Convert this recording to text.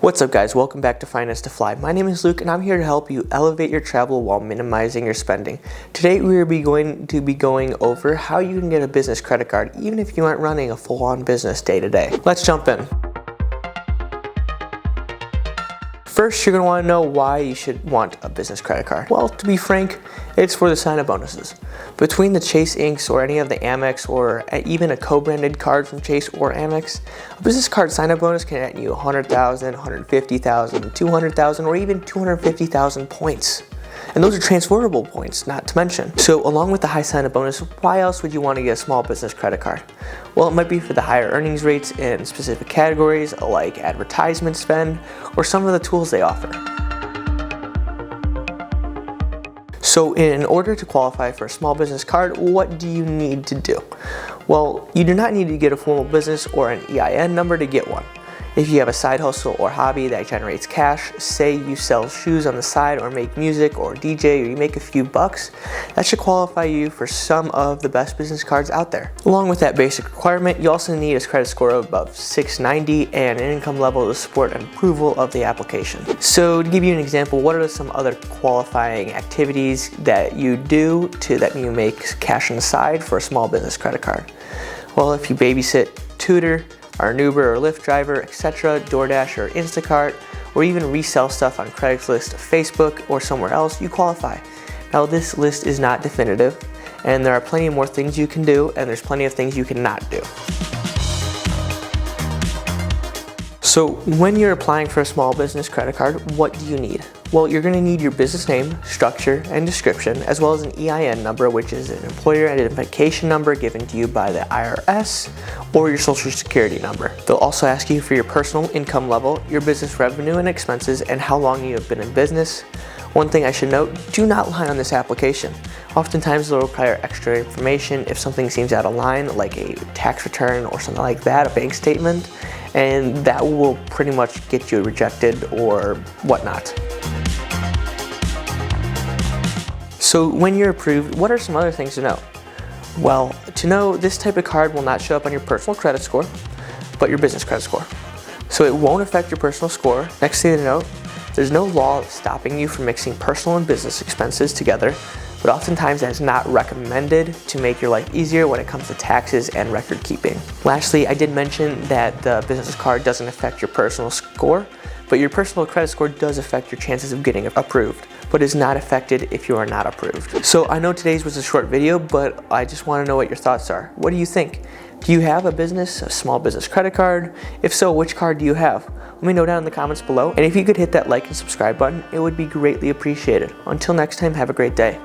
What's up guys, welcome back to Finance to Fly. My name is Luke and I'm here to help you elevate your travel while minimizing your spending. Today we are going to be going over how you can get a business credit card even if you aren't running a full-on business day to day. Let's jump in. First, you're going to want to know why you should want a business credit card. Well, to be frank, it's for the sign-up bonuses. Between the Chase Inks or any of the Amex or even a co-branded card from Chase or Amex, a business card sign-up bonus can net you 100,000, 150,000, 200,000, or even 250,000 points. And those are transferable points, not to mention. So along with the high sign-up bonus, why else would you want to get a small business credit card? Well, it might be for the higher earnings rates in specific categories like advertisement spend or some of the tools they offer. So in order to qualify for a small business card, what do you need to do? Well, you do not need to get a formal business or an EIN number to get one. If you have a side hustle or hobby that generates cash, say you sell shoes on the side or make music or DJ or you make a few bucks, that should qualify you for some of the best business cards out there. Along with that basic requirement, you also need a credit score of above 690 and an income level to support an approval of the application. So to give you an example, what are some other qualifying activities that you do that you make cash on the side for a small business credit card? Well, if you babysit, tutor, are an Uber or Lyft driver, etc., DoorDash or Instacart, or even resell stuff on Craigslist, Facebook, or somewhere else, you qualify. Now this list is not definitive, and there are plenty more things you can do, and there's plenty of things you cannot do. So when you're applying for a small business credit card, what do you need? Well, you're going to need your business name, structure, and description, as well as an EIN number, which is an employer identification number given to you by the IRS, or your social security number. They'll also ask you for your personal income level, your business revenue and expenses, and how long you have been in business. One thing I should note, do not lie on this application. Oftentimes they'll require extra information if something seems out of line, like a tax return or something like that, a bank statement, and that will pretty much get you rejected or whatnot. So when you're approved, what are some other things to know? Well, to know, this type of card will not show up on your personal credit score, but your business credit score. So it won't affect your personal score. Next thing to note, there's no law stopping you from mixing personal and business expenses together, but oftentimes that's not recommended to make your life easier when it comes to taxes and record keeping. Lastly, I did mention that the business card doesn't affect your personal score, but your personal credit score does affect your chances of getting approved, but is not affected if you are not approved. So I know today's was a short video, but I just want to know what your thoughts are. What do you think? Do you have a small business credit card? If so, which card do you have? Let me know down in the comments below. And if you could hit that like and subscribe button, it would be greatly appreciated. Until next time, have a great day.